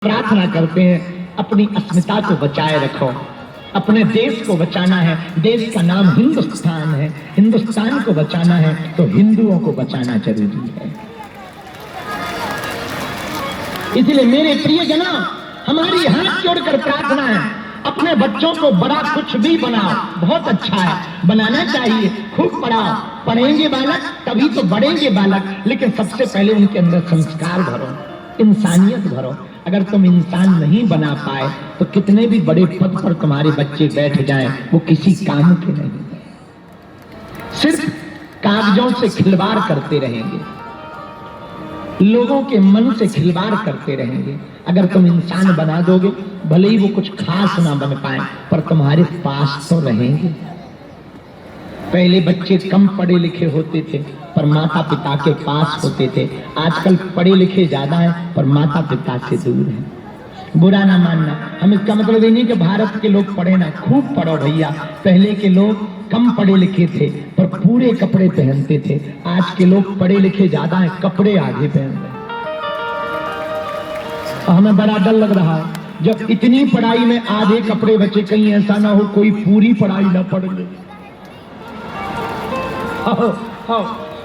प्रार्थना करते हैं, अपनी अस्मिता को बचाए रखो। अपने देश को बचाना है, देश का नाम हिंदुस्तान है, हिंदुस्तान को बचाना है तो हिंदुओं को बचाना जरूरी है। इसलिए मेरे प्रिय जना, हमारी हाथ जोड़कर प्रार्थना है, अपने बच्चों को बड़ा कुछ भी बनाओ, बहुत अच्छा है, बनाना चाहिए, खूब पढ़ाओ। पढ़ेंगे बालक तभी तो बढ़ेंगे बालक, लेकिन सबसे पहले उनके अंदर संस्कार भरो, इंसानियत भरो। अगर तुम इंसान नहीं बना पाए तो कितने भी बड़े पद पर तुम्हारे बच्चे बैठ जाएं, वो किसी काम के नहीं है, सिर्फ कागजों से खिलवाड़ करते रहेंगे, लोगों के मन से खिलवाड़ करते रहेंगे। अगर तुम इंसान बना दोगे, भले ही वो कुछ खास ना बन पाए पर तुम्हारे पास तो रहेंगे। पहले बच्चे कम पढ़े लिखे होते थे पर माता पिता के पास होते थे, आजकल पढ़े लिखे ज्यादा हैं पर माता पिता से दूर हैं। बुरा ना मानना, हम इसका मतलब ये नहीं कि भारत के लोग पढ़े ना, खूब पढ़ो भैया। पहले के लोग कम पढ़े लिखे थे पर पूरे कपड़े पहनते थे, आज के लोग पढ़े लिखे ज्यादा हैं, कपड़े आगे पहन रहे हैं। हमें बड़ा डर लग रहा है जब इतनी पढ़ाई में आधे कपड़े बचे, कहीं ऐसा ना हो कोई पूरी पढ़ाई ना पढ़ ले।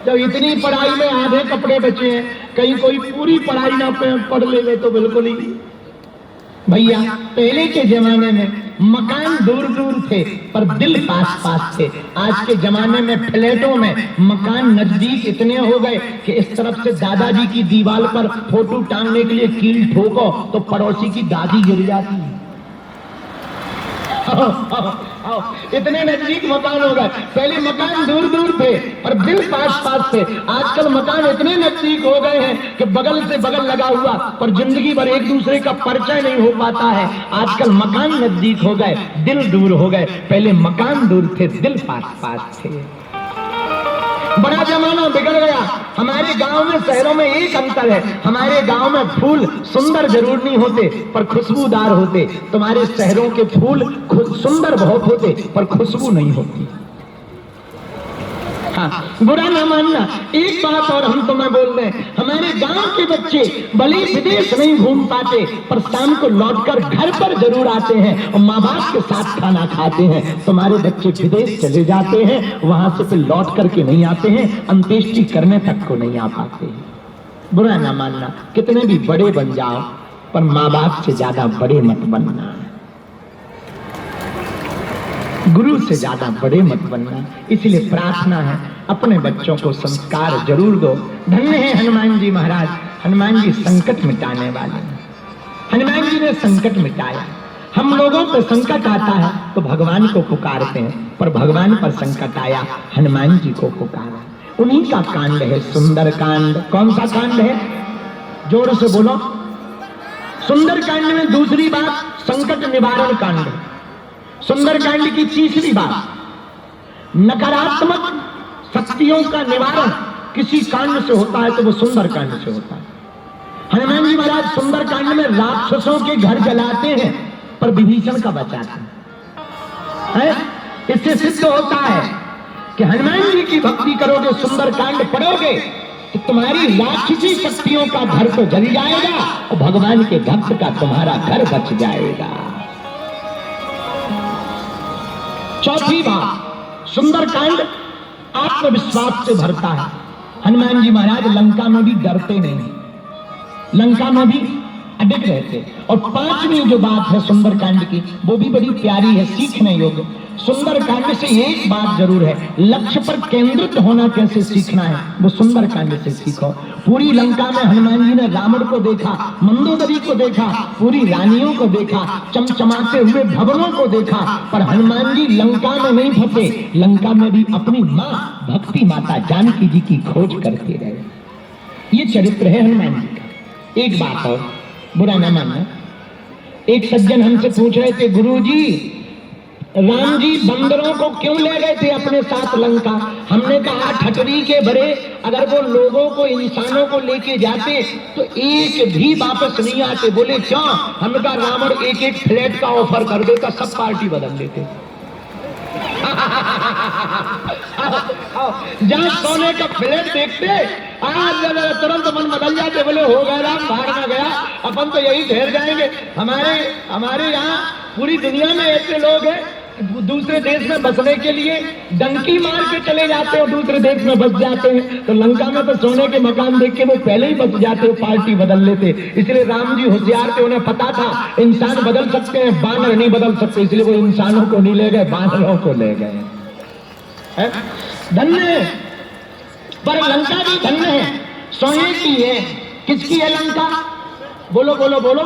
जब इतनी पढ़ाई में आधे कपड़े बचे हैं, कहीं कोई पूरी पढ़ाई ना पढ़ ले तो बिल्कुल ही। भैया पहले के जमाने में मकान दूर दूर थे पर दिल पास पास थे। आज के जमाने में फ्लैटों में मकान नजदीक इतने हो गए कि इस तरफ से दादाजी की दीवार पर फोटो टांगने के लिए कील ठोको तो पड़ोसी की दादी गिर जाती है। इतने नजदीक मकान हो गए। पहले मकान दूर दूर थे पर दिल पास पास थे, आजकल मकान इतने नजदीक हो गए हैं कि बगल से बगल लगा हुआ पर जिंदगी भर एक दूसरे का परिचय नहीं हो पाता है। आजकल मकान नजदीक हो गए, दिल दूर हो गए। पहले मकान दूर थे, दिल पास पास थे। बड़ा जमाना बिगड़ गया। हमारे गांव में शहरों में एक अंतर है, हमारे गांव में फूल सुंदर जरूर नहीं होते पर खुशबूदार होते, तुम्हारे शहरों के फूल सुंदर बहुत होते पर खुशबू नहीं होती। हाँ, बुरा ना मानना। एक बात और हम तुम्हें बोल रहे हैं, हमारे गांव के बच्चे भले विदेश नहीं घूम पाते पर शाम को लौटकर घर पर जरूर आते हैं और माँ बाप के साथ खाना खाते हैं। तुम्हारे बच्चे विदेश चले जाते हैं, वहां से फिर लौट करके नहीं आते हैं, अंत्येष्टि करने तक को नहीं आ पाते। बुरा ना मानना, कितने भी बड़े बन जाओ पर माँ बाप से ज्यादा बड़े मत बनना, गुरु से ज्यादा बड़े मत बनना। इसलिए प्रार्थना है, अपने बच्चों को संस्कार जरूर दो। धन्य है हनुमान जी महाराज, हनुमान जी संकट मिटाने वाले। हनुमान जी ने संकट मिटाया। हम लोगों पर संकट आता है तो भगवान को पुकारते हैं, पर भगवान पर संकट आया, हनुमान जी को पुकारा। उन्हीं का कांड है सुंदर कांड। कौन सा कांड है? जोर से बोलो। सुंदर कांड में दूसरी बात संकट निवारण कांड है। सुंदरकांड की तीसरी बात, नकारात्मक शक्तियों का निवारण किसी कांड से होता है तो वो सुंदरकांड से होता है। हनुमान जी महाराज सुंदरकांड में राक्षसों के घर जलाते हैं पर विभीषण का बचाते हैं। इससे सिद्ध होता है कि हनुमान जी की भक्ति करोगे, सुंदरकांड पढ़ोगे तो तुम्हारी राक्षसी शक्तियों का घर तो जल जाएगा और भगवान के भक्त का तुम्हारा घर बच जाएगा। चौथी बात, सुंदरकांड आत्मविश्वास से भरता है। हनुमान जी महाराज लंका में भी डरते नहीं, लंका में भी अडिग रहते। और पांचवी जो बात है सुंदरकांड की, वो भी बड़ी प्यारी है, सीखने योग्य। सुंदरकांड से एक बात जरूर है, लक्ष्य पर केंद्रित होना कैसे सीखना है वो सुंदरकांड से सीखो। पूरी लंका में हनुमान जी ने रावण को देखा, मंदोदरी को देखा, पूरी रानियों को देखा, चमचमाते हुए भवनों को देखा, पर हनुमान जी लंका में नहीं फंसे, लंका में भी अपनी माँ भक्ति माता जानकी जी की खोज करते रहे। ये चरित्र है हनुमान जी का। एक बात और, बुरा ना मानना, एक सज्जन हमसे पूछ रहे थे, गुरुजी राम जी बंदरों को क्यों ले गए थे अपने साथ लंका? हमने कहा ठटरी के भरे अगर वो लोगों को, इंसानों को लेके जाते तो एक भी वापस नहीं आते। बोले क्यों? हमने कहा रावण एक एक फ्लैट का ऑफर कर देता, सब पार्टी बदल देते। जहां सोने का फ्लैट देखते आज तुरंत मन बदल जाते, बोले हो गया राम, भाग ना गया, अपन तो यही ठहर जाएंगे। हमारे यहाँ पूरी दुनिया में ऐसे लोग हैं दूसरे देश में बसने के लिए डंकी मार के चले जाते हो, दूसरे देश में बस जाते हैं। तो लंका में तो सोने के मकान देख के वो पहले ही बस जाते, पार्टी बदल लेते। इसलिए राम जी होशियार थे, उन्हें पता था इंसान बदल सकते हैं, बानर नहीं बदल सकते, इसलिए वो इंसानों को नहीं ले गए, बानरों को ले गए। धन्य है, पर लंका भी धन्य है, सोने की है। किसकी है लंका? बोलो बोलो बोलो।